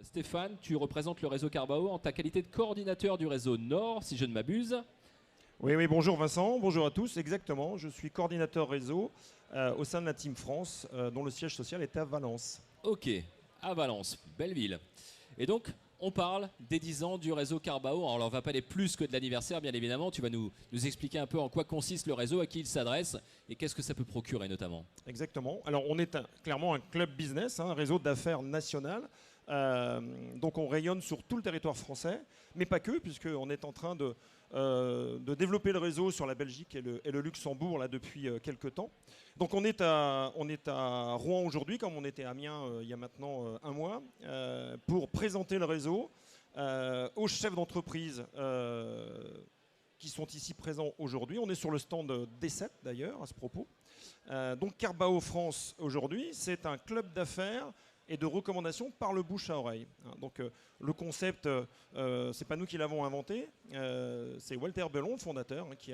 Stéphane, tu représentes le réseau Carbao en ta qualité de coordinateur du réseau Nord, si je ne m'abuse. Oui, oui, bonjour Vincent, bonjour à tous, exactement. Je suis coordinateur réseau au sein de la Team France, dont le siège social est à Valence. Ok, à Valence, belle ville. Et donc, on parle des 10 ans du réseau Carbao. Alors, on ne va pas aller plus que de l'anniversaire, bien évidemment. Tu vas nous expliquer un peu en quoi consiste le réseau, à qui il s'adresse et qu'est-ce que ça peut procurer notamment. Exactement. Alors, on est clairement un club business, un réseau d'affaires national. Donc, on rayonne sur tout le territoire français, mais pas que, puisqu'on est en train de développer le réseau sur la Belgique et le Luxembourg là, depuis quelques temps. Donc, on est à Rouen aujourd'hui, comme on était à Amiens il y a maintenant un mois, pour présenter le réseau aux chefs d'entreprise qui sont ici présents aujourd'hui. On est sur le stand D7 d'ailleurs à ce propos. Donc Carbao France aujourd'hui, c'est un club d'affaires et de recommandations par le bouche à oreille. Donc le concept, c'est pas nous qui l'avons inventé, c'est Walter Bellon, le fondateur, qui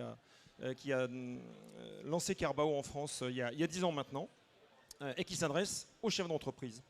a lancé Carbao en France il y a 10 ans maintenant, et qui s'adresse aux chefs d'entreprise.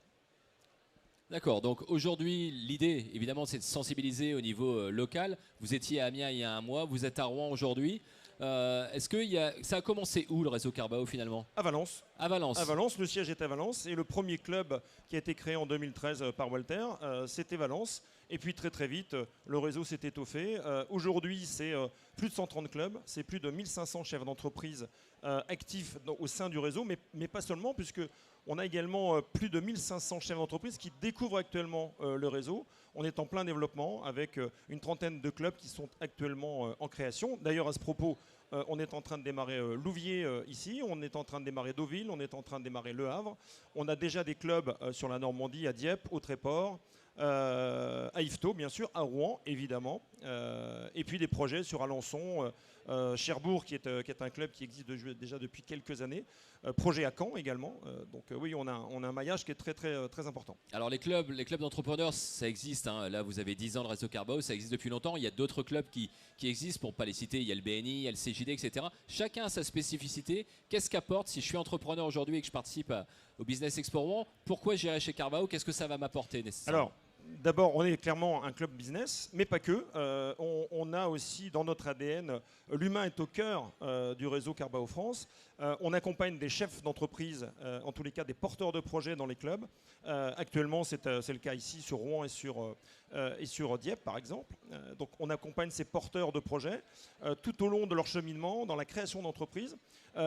D'accord, donc aujourd'hui, l'idée, évidemment, c'est de sensibiliser au niveau local. Vous étiez à Amiens il y a un mois, vous êtes à Rouen aujourd'hui. Est-ce que ça a commencé où le réseau Carbao finalement? À Valence. À Valence. À Valence, le siège est à Valence. Et le premier club qui a été créé en 2013 par Walter, c'était Valence. Et puis très très vite, le réseau s'est étoffé. Aujourd'hui, c'est plus de 130 clubs, c'est plus de 1500 chefs d'entreprise actifs au sein du réseau, mais pas seulement, puisque on a également plus de 1500 chefs d'entreprise qui découvrent actuellement le réseau. On est en plein développement avec une trentaine de clubs qui sont actuellement en création. D'ailleurs, à ce propos, on est en train de démarrer Louviers ici, on est en train de démarrer Deauville, on est en train de démarrer Le Havre. On a déjà des clubs sur la Normandie, à Dieppe, au Tréport, à Yvetot, bien sûr, à Rouen, évidemment. Et puis des projets sur Alençon, Cherbourg, qui est un club qui existe déjà depuis quelques années. Projet à Caen également. Donc oui, on a un maillage qui est très, très, très important. Alors les clubs d'entrepreneurs, ça existe. Hein. Là, vous avez 10 ans de réseau Carbao, ça existe depuis longtemps. Il y a d'autres clubs qui existent, pour ne pas les citer. Il y a le BNI, il y a le CJD, etc. Chacun a sa spécificité. Qu'est-ce qu'apporte si je suis entrepreneur aujourd'hui et que je participe au Business Expo Rouen? Pourquoi j'irai chez Carbao? Qu'est-ce que ça va m'apporter nécessairement? Alors, d'abord, on est clairement un club business, mais pas que. On a aussi dans notre ADN, l'humain est au cœur du réseau Carbao France. On accompagne des chefs d'entreprise, en tous les cas des porteurs de projets dans les clubs. Actuellement, c'est le cas ici sur Rouen et sur Dieppe, par exemple. Donc, on accompagne ces porteurs de projets tout au long de leur cheminement dans la création d'entreprises,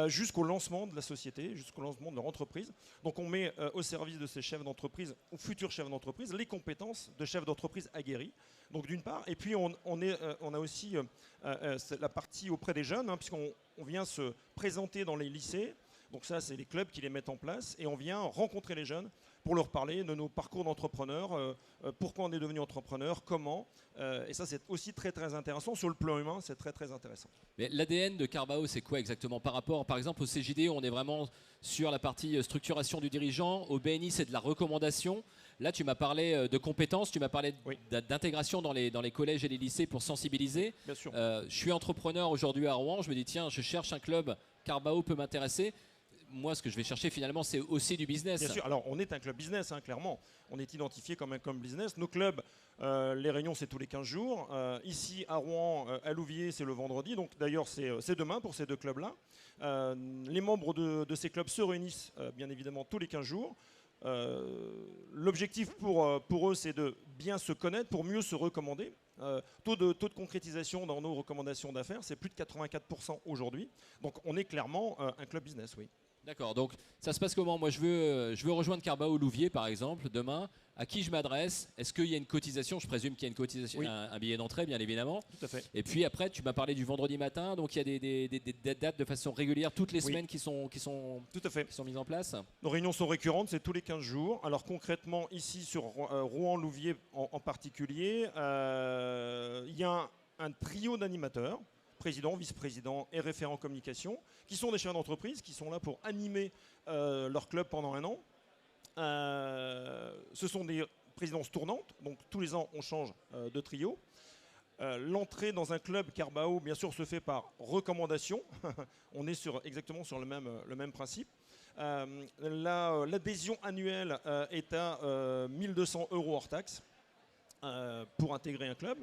jusqu'au lancement de la société, jusqu'au lancement de leur entreprise. Donc, on met au service de ces chefs d'entreprise, ou futurs chefs d'entreprise, les compétences de chefs d'entreprise aguerris. Donc d'une part, et puis on a aussi la partie auprès des jeunes, hein, puisqu'on vient se présenter dans les lycées. Donc ça, c'est les clubs qui les mettent en place, et on vient rencontrer les jeunes pour leur parler de nos parcours d'entrepreneurs, pourquoi on est devenu entrepreneur, comment. Et ça, c'est aussi très très intéressant. Sur le plan humain, c'est très très intéressant. Mais l'ADN de Carbao, c'est quoi exactement par rapport, par exemple, au CJD, où on est vraiment sur la partie structuration du dirigeant. Au BNI, c'est de la recommandation. Là, tu m'as parlé de compétences, tu m'as parlé d'intégration dans les collèges et les lycées pour sensibiliser. Bien sûr. Je suis entrepreneur aujourd'hui à Rouen. Je me dis, tiens, je cherche un club, Carbao peut m'intéresser. Moi, ce que je vais chercher finalement, c'est aussi du business. Bien sûr. Alors, on est un club business, hein, clairement. On est identifié comme un club business. Nos clubs, les réunions, c'est tous les 15 jours. Ici, à Rouen, à Louviers, c'est le vendredi. Donc, d'ailleurs, c'est demain pour ces deux clubs-là. Les membres de ces clubs se réunissent, bien évidemment, tous les 15 jours. L'objectif pour eux, c'est de bien se connaître, pour mieux se recommander. Taux de concrétisation dans nos recommandations d'affaires, c'est plus de 84% aujourd'hui. Donc, on est clairement un club business, oui. D'accord, donc ça se passe comment? Moi, je veux rejoindre Carbao Louviers, par exemple, demain. À qui je m'adresse? Est-ce qu'il y a une cotisation? Je présume qu'il y a une cotisation, Oui. un billet d'entrée, bien évidemment. Tout à fait. Et puis après, tu m'as parlé du vendredi matin, donc il y a des dates de façon régulière toutes les semaines qui sont Tout à fait. mises en place. Nos réunions sont récurrentes, c'est tous les 15 jours. Alors concrètement, ici sur Rouen-Louviers en particulier, il y a un trio d'animateurs, président, vice-président et référent communication, qui sont des chefs d'entreprise, qui sont là pour animer leur club pendant un an. Ce sont des présidences tournantes, donc tous les ans on change de trio. L'entrée dans un club Carbao, bien sûr, se fait par recommandation. On est exactement sur le même principe. L'adhésion annuelle est à 1200 € hors taxe pour intégrer un club.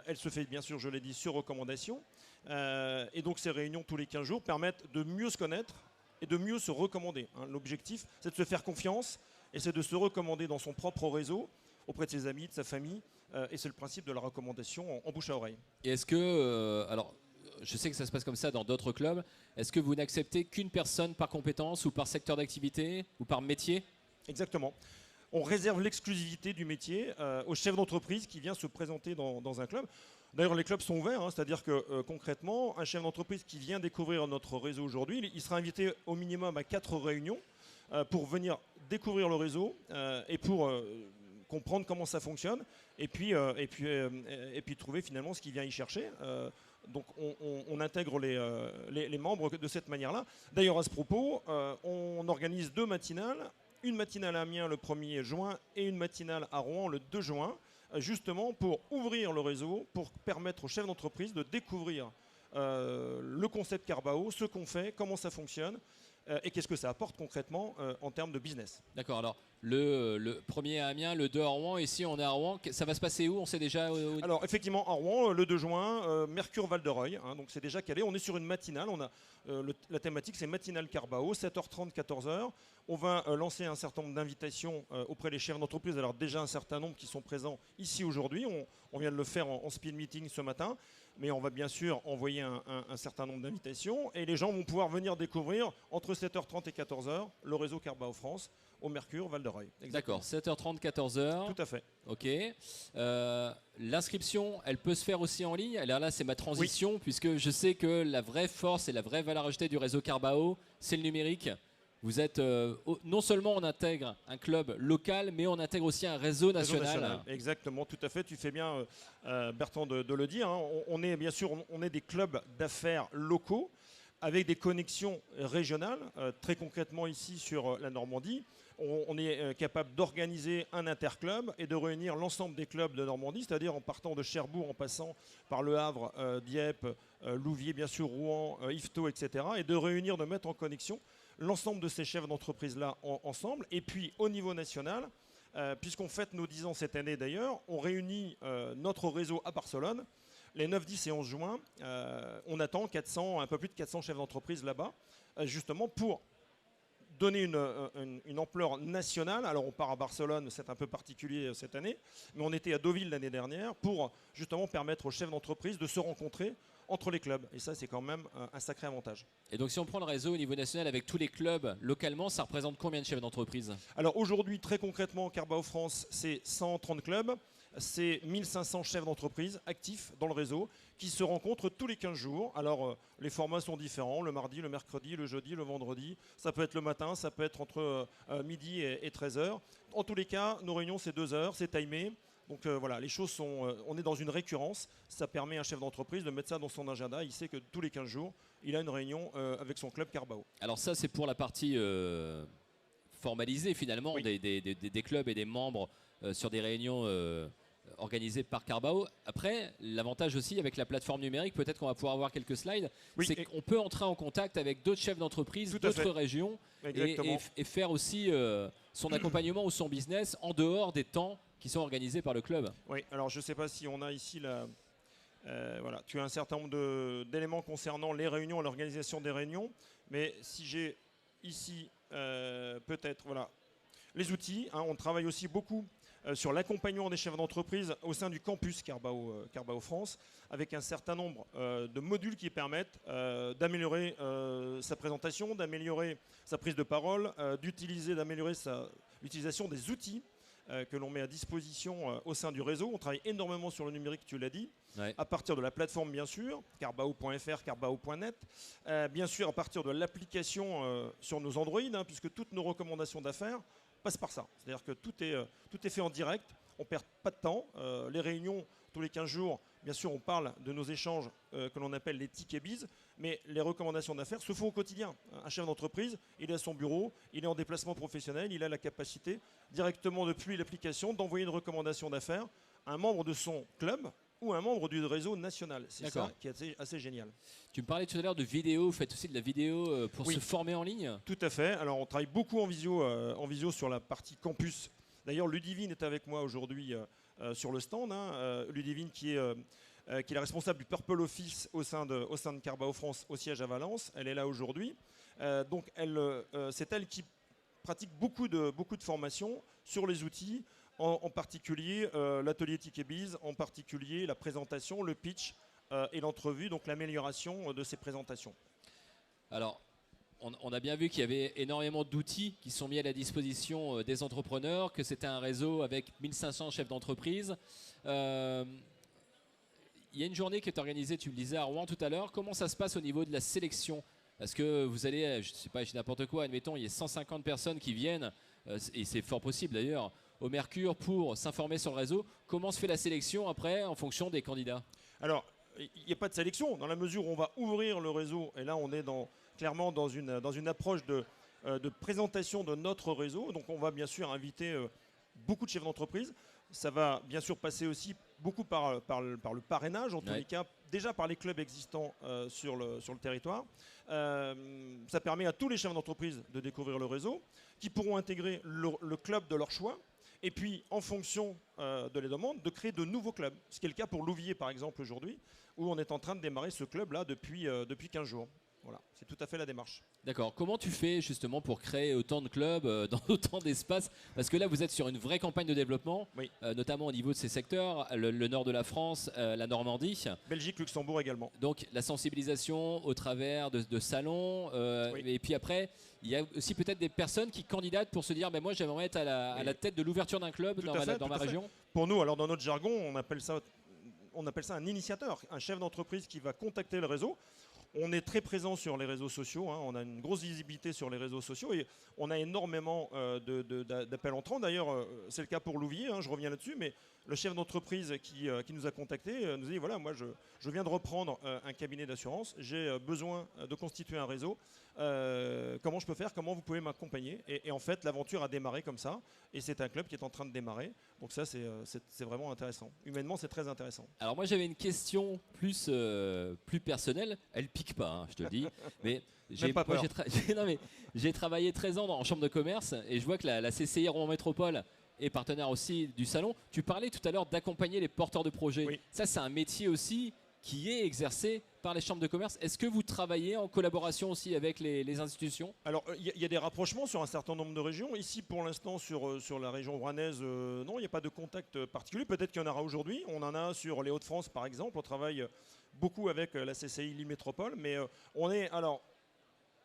Elle se fait bien sûr, je l'ai dit, sur recommandation. Et donc ces réunions tous les 15 jours permettent de mieux se connaître et de mieux se recommander. L'objectif, c'est de se faire confiance et c'est de se recommander dans son propre réseau, auprès de ses amis, de sa famille. Et c'est le principe de la recommandation en bouche à oreille. Et est-ce que, alors je sais que ça se passe comme ça dans d'autres clubs, est-ce que vous n'acceptez qu'une personne par compétence ou par secteur d'activité ou par métier? Exactement. On réserve l'exclusivité du métier au chef d'entreprise qui vient se présenter dans un club. D'ailleurs, les clubs sont ouverts, c'est-à-dire que concrètement, un chef d'entreprise qui vient découvrir notre réseau aujourd'hui, il sera invité au minimum à 4 réunions pour venir découvrir le réseau et pour comprendre comment ça fonctionne et puis trouver finalement ce qu'il vient y chercher. Donc on intègre les membres de cette manière-là. D'ailleurs, à ce propos, on organise 2 matinales. Une matinale à Amiens le 1er juin et une matinale à Rouen le 2 juin, justement pour ouvrir le réseau, pour permettre aux chefs d'entreprise de découvrir le concept Carbao, ce qu'on fait, comment ça fonctionne et qu'est-ce que ça apporte concrètement en termes de business. D'accord, alors le premier à Amiens, le 2 à Rouen, ici on est à Rouen, ça va se passer où? On sait déjà Alors effectivement à Rouen, le 2 juin, Mercure Val-de-Reuil, donc c'est déjà calé, on est sur une matinale, on a, la thématique c'est matinale Carbao, 7h30, 14h. On va lancer un certain nombre d'invitations auprès des chefs d'entreprise, alors déjà un certain nombre qui sont présents ici aujourd'hui, on vient de le faire en speed meeting ce matin, mais on va bien sûr envoyer un certain nombre d'invitations et les gens vont pouvoir venir découvrir entre 7h30 et 14h le réseau Carbao France au Mercure Val-de-Reuil. D'accord, 7h30, 14h. Tout à fait. Ok. L'inscription, elle peut se faire aussi en ligne. Alors là, c'est ma transition, oui, puisque je sais que la vraie force et la vraie valeur ajoutée du réseau Carbao, c'est le numérique. Vous êtes, non seulement on intègre un club local, mais on intègre aussi un réseau national. Exactement, tout à fait. Tu fais bien, Bertrand, de le dire. On est bien sûr, on est des clubs d'affaires locaux avec des connexions régionales. Très concrètement ici sur la Normandie, on est capable d'organiser un interclub et de réunir l'ensemble des clubs de Normandie, c'est-à-dire en partant de Cherbourg, en passant par Le Havre, Dieppe, Louviers, bien sûr, Rouen, Yvetot, etc. Et de réunir, de mettre en connexion l'ensemble de ces chefs d'entreprise-là ensemble. Et puis au niveau national, puisqu'on fête nos 10 ans cette année d'ailleurs, on réunit notre réseau à Barcelone. Les 9, 10 et 11 juin, on attend 400, un peu plus de 400 chefs d'entreprise là-bas, justement pour donner une ampleur nationale. Alors on part à Barcelone, c'est un peu particulier cette année, mais on était à Deauville l'année dernière pour justement permettre aux chefs d'entreprise de se rencontrer entre les clubs. Et ça, c'est quand même un sacré avantage. Et donc si on prend le réseau au niveau national avec tous les clubs localement, ça représente combien de chefs d'entreprise? Alors aujourd'hui, très concrètement, Carbao France, c'est 130 clubs. C'est 1500 chefs d'entreprise actifs dans le réseau qui se rencontrent tous les 15 jours. Alors, les formats sont différents, le mardi, le mercredi, le jeudi, le vendredi. Ça peut être le matin, ça peut être entre midi et 13h. En tous les cas, nos réunions, c'est 2 heures, c'est timé. Donc voilà, les choses sont... on est dans une récurrence. Ça permet à un chef d'entreprise de mettre ça dans son agenda. Il sait que tous les 15 jours, il a une réunion avec son club Carbao. Alors ça, c'est pour la partie formalisée finalement, oui, des clubs et des membres sur des réunions organisées par Carbao. Après, l'avantage aussi avec la plateforme numérique, peut-être qu'on va pouvoir avoir quelques slides, oui, c'est qu'on peut entrer en contact avec d'autres chefs d'entreprise, d'autres régions et faire aussi son accompagnement ou son business en dehors des temps qui sont organisés par le club. Oui, alors je ne sais pas si on a ici la... voilà, tu as un certain nombre d'éléments concernant les réunions et l'organisation des réunions, mais si j'ai ici peut-être voilà, les outils, on travaille aussi beaucoup sur l'accompagnement des chefs d'entreprise au sein du campus Carbao France, avec un certain nombre de modules qui permettent d'améliorer sa présentation, d'améliorer sa prise de parole, d'améliorer l'utilisation des outils que l'on met à disposition au sein du réseau. On travaille énormément sur le numérique, tu l'as dit, ouais, à partir de la plateforme bien sûr, carbao.fr, carbao.net, bien sûr à partir de l'application sur nos Android, puisque toutes nos recommandations d'affaires passent par ça. C'est-à-dire que tout est fait en direct, on ne perd pas de temps. Les réunions, tous les 15 jours, bien sûr on parle de nos échanges que l'on appelle les tickets biz, mais les recommandations d'affaires se font au quotidien. Un chef d'entreprise, il est à son bureau, il est en déplacement professionnel, il a la capacité directement depuis l'application d'envoyer une recommandation d'affaires à un membre de son club ou un membre du réseau national. C'est D'accord. ça qui est assez génial. Tu me parlais tout à l'heure de vidéo, vous faites aussi de la vidéo pour Oui. se former en ligne? Tout à fait. Alors on travaille beaucoup en visio sur la partie campus. D'ailleurs, Ludivine est avec moi aujourd'hui sur le stand. Ludivine qui est la responsable du Purple Office au sein de Carbao France au siège à Valence. Elle est là aujourd'hui. Donc c'est elle qui pratique beaucoup de formations sur les outils, en particulier l'atelier Ticketbiz, en particulier la présentation, le pitch et l'entrevue, donc l'amélioration de ces présentations. Alors, on a bien vu qu'il y avait énormément d'outils qui sont mis à la disposition des entrepreneurs, que c'était un réseau avec 1500 chefs d'entreprise. Il y a une journée qui est organisée, tu me disais, à Rouen tout à l'heure. Comment ça se passe au niveau de la sélection? Parce que vous allez, je ne sais pas, je dis n'importe quoi, admettons, il y a 150 personnes qui viennent, et c'est fort possible d'ailleurs, au Mercure pour s'informer sur le réseau. Comment se fait la sélection après en fonction des candidats? Alors, il n'y a pas de sélection, dans la mesure où on va ouvrir le réseau, et là on est clairement dans une approche de présentation de notre réseau. Donc on va bien sûr inviter beaucoup de chefs d'entreprise. Ça va bien sûr passer aussi beaucoup par le parrainage, en tous les cas, déjà par les clubs existants sur le territoire. Ça permet à tous les chefs d'entreprise de découvrir le réseau, qui pourront intégrer le club de leur choix. Et puis, en fonction de les demandes, de créer de nouveaux clubs. Ce qui est le cas pour Louviers, par exemple, aujourd'hui, où on est en train de démarrer ce club-là depuis 15 jours. Voilà, c'est tout à fait la démarche. D'accord. Comment tu fais justement pour créer autant de clubs dans autant d'espaces? Parce que là, vous êtes sur une vraie campagne de développement, Oui. Notamment au niveau de ces secteurs, le nord de la France, la Normandie. Belgique, Luxembourg également. Donc la sensibilisation au travers de salons. Oui. Et puis après, il y a aussi peut-être des personnes qui candidatent pour se dire moi, j'aimerais être à la tête de l'ouverture d'un club Tout dans à fait, ma région. Pour nous, alors dans notre jargon, on appelle ça un initiateur, un chef d'entreprise qui va contacter le réseau. On est très présent sur les réseaux sociaux, on a une grosse visibilité sur les réseaux sociaux et on a énormément d'appels entrants. D'ailleurs, c'est le cas pour Louviers, je reviens là-dessus, mais le chef d'entreprise qui nous a contactés nous dit voilà, moi je viens de reprendre un cabinet d'assurance, j'ai besoin de constituer un réseau. Comment je peux faire? Comment vous pouvez m'accompagner? Et en fait, l'aventure a démarré comme ça et c'est un club qui est en train de démarrer. Donc ça, c'est vraiment intéressant. Humainement, c'est très intéressant. Alors moi, j'avais une question plus personnelle. Elle pique pas, je te le dis. Mais j'ai travaillé 13 ans en chambre de commerce et je vois que la CCI Rouen Métropole est partenaire aussi du salon. Tu parlais tout à l'heure d'accompagner les porteurs de projets. Oui. Ça, c'est un métier aussi qui est exercé par les chambres de commerce. Est-ce que vous travaillez en collaboration aussi avec les institutions? Alors, il y a des rapprochements sur un certain nombre de régions. Ici, pour l'instant, sur la région rouennaise, non, il n'y a pas de contact particulier. Peut-être qu'il y en aura aujourd'hui. On en a sur les Hauts-de-France, par exemple. On travaille beaucoup avec la CCI Lille Métropole. Mais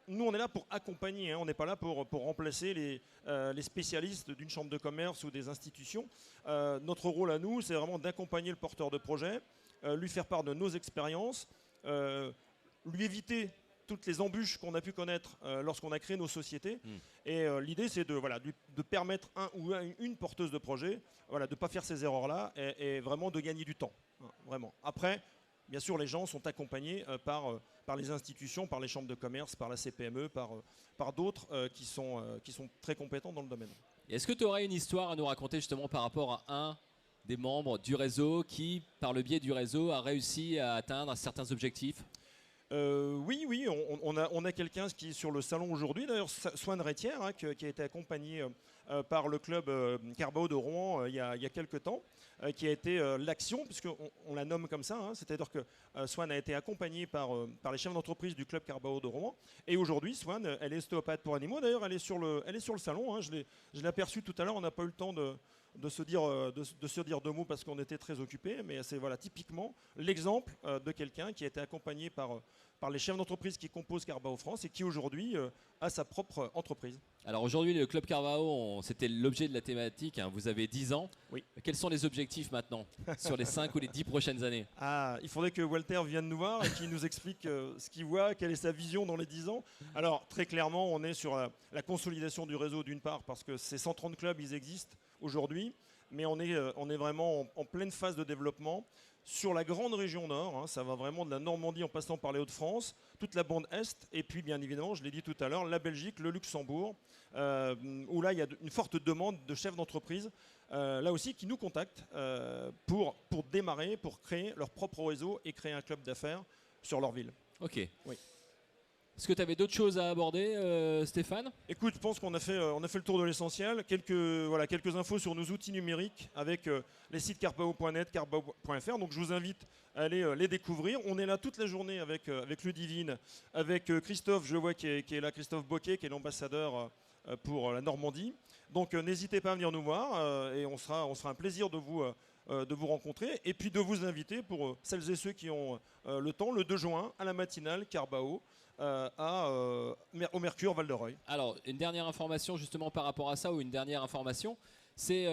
nous, on est là pour accompagner. On n'est pas là pour remplacer les spécialistes d'une chambre de commerce ou des institutions. Notre rôle à nous, c'est vraiment d'accompagner le porteur de projet, lui faire part de nos expériences, lui éviter toutes les embûches qu'on a pu connaître lorsqu'on a créé nos sociétés. Et l'idée, c'est de permettre un ou une porteuse de projet de ne pas faire ces erreurs-là et vraiment de gagner du temps. Vraiment. Après, bien sûr, les gens sont accompagnés par les institutions, par les chambres de commerce, par la CPME, par d'autres qui sont très compétents dans le domaine. Est-ce que tu aurais une histoire à nous raconter justement par rapport à un des membres du réseau qui, par le biais du réseau, a réussi à atteindre certains objectifs? Oui, on a quelqu'un qui est sur le salon aujourd'hui, d'ailleurs Swan Rétière, qui a été accompagné par le club Carbao de Rouen il y a quelques temps, qui a été l'action, puisqu'on la nomme comme ça, c'est-à-dire que Swan a été accompagnée par les chefs d'entreprise du club Carbao de Rouen, et aujourd'hui Swan, elle est ostéopathe pour animaux, d'ailleurs elle est sur le salon, je l'ai aperçue tout à l'heure, on n'a pas eu le temps de se dire deux mots parce qu'on était très occupés, mais c'est typiquement l'exemple de quelqu'un qui a été accompagné par les chefs d'entreprise qui composent Carbao France et qui aujourd'hui a sa propre entreprise. Alors aujourd'hui, le club Carbao, c'était l'objet de la thématique, vous avez 10 ans. Oui. Quels sont les objectifs maintenant sur les 5 ou les 10 prochaines années? Il faudrait que Walter vienne nous voir et qu'il nous explique ce qu'il voit, quelle est sa vision dans les 10 ans. Alors très clairement, on est sur la consolidation du réseau d'une part parce que ces 130 clubs, ils existent aujourd'hui. mais on est vraiment en pleine phase de développement sur la grande région nord. Hein. Ça va vraiment de la Normandie en passant par les Hauts-de-France, toute la bande est, et puis bien évidemment, je l'ai dit tout à l'heure, la Belgique, le Luxembourg, où là il y a une forte demande de chefs d'entreprise, là aussi qui nous contactent pour démarrer, pour créer leur propre réseau et créer un club d'affaires sur leur ville. Ok. Oui. Est-ce que tu avais d'autres choses à aborder, Stéphane? Écoute, je pense qu'on a fait le tour de l'essentiel. Quelques infos sur nos outils numériques avec les sites carbao.net, carbao.fr. Donc je vous invite à aller les découvrir. On est là toute la journée avec Ludivine, avec Christophe, je le vois qui est là, Christophe Boquet, qui est l'ambassadeur pour la Normandie. Donc n'hésitez pas à venir nous voir et on sera un plaisir de vous rencontrer et puis de vous inviter pour celles et ceux qui ont le temps, le 2 juin à la matinale Carbao au Mercure Val-de-Reuil. Alors, une dernière information justement par rapport à ça, ou une dernière information, c'est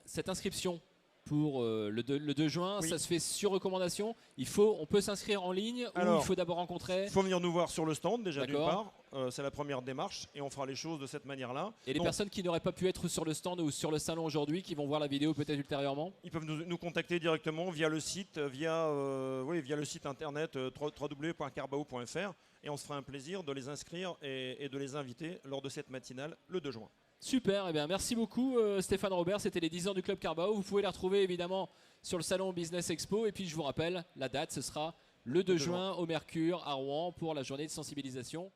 cette inscription pour le 2 juin, Oui. ça se fait sur recommandation. On peut s'inscrire en ligne ou il faut d'abord rencontrer. Il faut venir nous voir sur le stand déjà d'une D'accord. part, c'est la première démarche et on fera les choses de cette manière-là. Et les personnes qui n'auraient pas pu être sur le stand ou sur le salon aujourd'hui, qui vont voir la vidéo peut-être ultérieurement? Ils peuvent nous contacter directement via le site, via le site internet www.carbao.fr et on se fera un plaisir de les inscrire et de les inviter lors de cette matinale le 2 juin. Super, eh bien, merci beaucoup Stéphane Robert, c'était les 10 ans du Club Carbao. Vous pouvez les retrouver évidemment sur le salon Business Expo. Et puis je vous rappelle, la date, ce sera le 2 juin au Mercure à Rouen pour la journée de sensibilisation